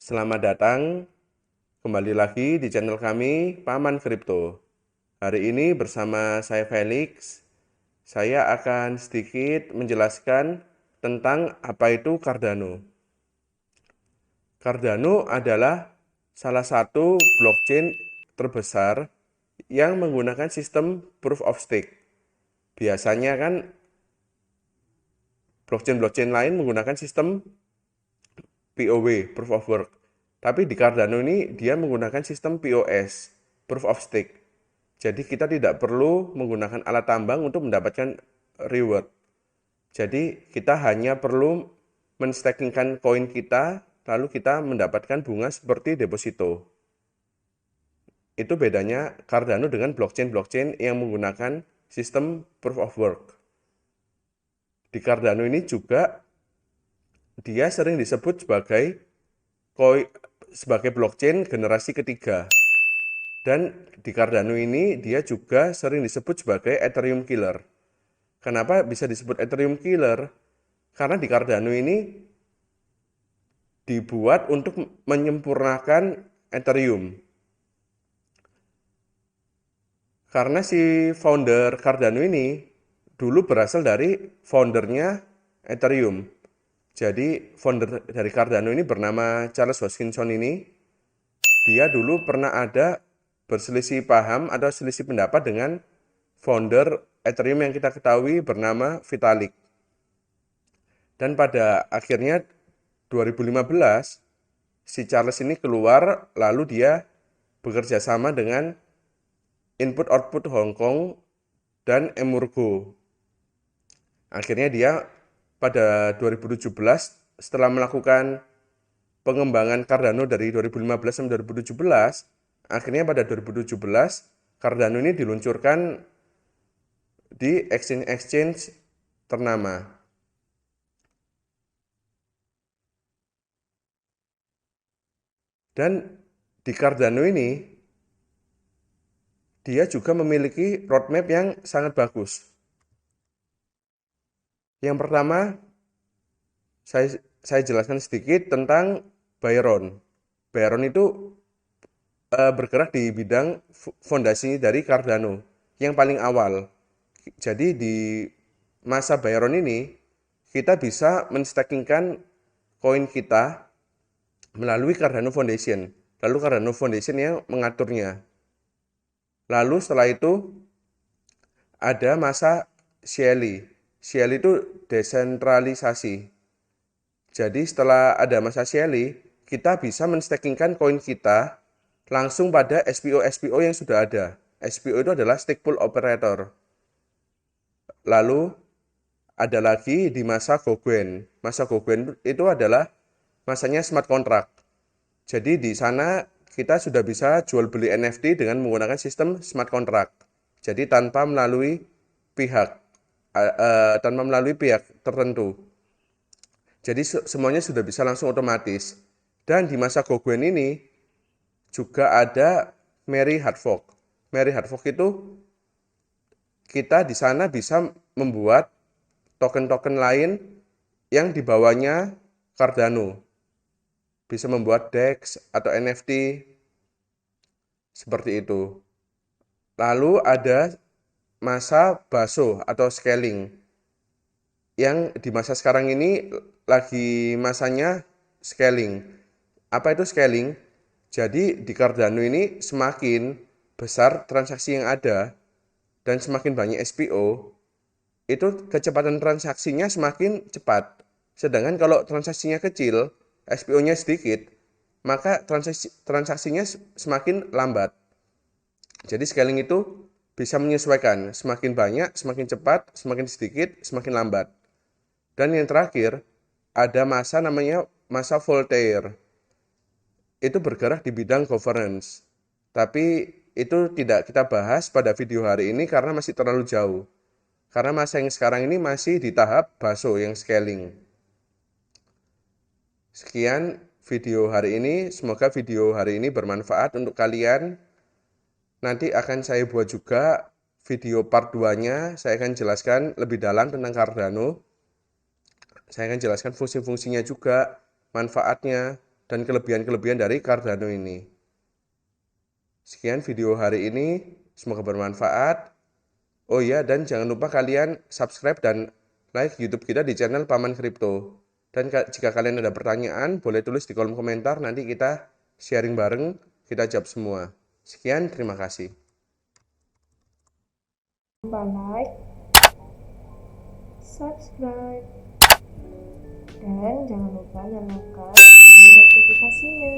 Selamat datang kembali lagi di channel kami Paman Kripto. Hari ini bersama saya Felix, saya akan sedikit menjelaskan tentang apa itu Cardano. Cardano adalah salah satu blockchain terbesar yang menggunakan sistem proof of stake. Biasanya kan blockchain-blockchain lain menggunakan sistem POW, proof of work. Tapi di Cardano ini dia menggunakan sistem POS, proof of stake. Jadi kita tidak perlu menggunakan alat tambang untuk mendapatkan reward. Jadi kita hanya perlu menstakingkan koin kita, lalu kita mendapatkan bunga seperti deposito. Itu bedanya Cardano dengan blockchain-blockchain yang menggunakan sistem proof of work. Di Cardano ini juga dia sering disebut sebagai blockchain generasi ketiga. Dan di Cardano ini dia juga sering disebut sebagai Ethereum killer. Kenapa bisa disebut Ethereum killer? Karena di Cardano ini dibuat untuk menyempurnakan Ethereum. Karena si founder Cardano ini dulu berasal dari foundernya Ethereum. Jadi founder dari Cardano ini bernama Charles Hoskinson ini, dia dulu pernah ada berselisih paham atau selisih pendapat dengan founder Ethereum yang kita ketahui bernama Vitalik. Dan pada akhirnya 2015 si Charles ini keluar, lalu dia bekerja sama dengan Input Output Hong Kong dan Emurgo. Akhirnya dia pada 2017 setelah melakukan pengembangan Cardano dari 2015 sampai 2017, akhirnya pada 2017 Cardano ini diluncurkan di exchange ternama. Dan di Cardano ini dia juga memiliki roadmap yang sangat bagus. Yang pertama, saya jelaskan sedikit tentang Byron. Byron itu bergerak di bidang fondasi dari Cardano yang paling awal. Jadi di masa Byron ini kita bisa menstakingkan koin kita melalui Cardano Foundation. Lalu Cardano Foundation yang mengaturnya. Lalu setelah itu ada masa Shelley. Shelley itu desentralisasi. Jadi setelah ada masa Shelley, kita bisa menstakingkan koin kita langsung pada SPO-SPO yang sudah ada. SPO itu adalah stake pool operator. Lalu ada lagi di masa Goguen. Masa Goguen itu adalah masanya smart contract. Jadi di sana kita sudah bisa jual beli NFT dengan menggunakan sistem smart contract. Jadi tanpa melalui pihak tertentu. Jadi semuanya sudah bisa langsung otomatis. Dan di masa Goguen ini juga ada Mary Hard Fork. Mary Hard Fork itu kita di sana bisa membuat token-token lain yang dibawanya Cardano. Bisa membuat DEX atau NFT seperti itu. Lalu ada masa BASO atau scaling yang di masa sekarang ini lagi masanya scaling. Apa itu scaling? Jadi di Cardano ini semakin besar transaksi yang ada dan semakin banyak SPO, itu kecepatan transaksinya semakin cepat. Sedangkan kalau transaksinya kecil, SPO-nya sedikit, maka transaksinya semakin lambat. Jadi scaling itu bisa menyesuaikan, semakin banyak, semakin cepat, semakin sedikit, semakin lambat. Dan yang terakhir, ada masa namanya masa Voltaire. Itu bergerak di bidang governance. Tapi itu tidak kita bahas pada video hari ini karena masih terlalu jauh. Karena masa yang sekarang ini masih di tahap BASO yang scaling. Sekian video hari ini, semoga video hari ini bermanfaat untuk kalian. Nanti akan saya buat juga video part 2-nya, saya akan jelaskan lebih dalam tentang Cardano. Saya akan jelaskan fungsi-fungsinya juga, manfaatnya. dan kelebihan-kelebihan dari Cardano ini. Sekian video hari ini, semoga bermanfaat. Oh iya, dan jangan lupa kalian subscribe dan like YouTube kita di channel Paman Kripto. Dan jika kalian ada pertanyaan, boleh tulis di kolom komentar, nanti kita sharing bareng, kita jawab semua. Sekian, terima kasih. Like, subscribe, dan jangan lupa nyalakan notifikasinya.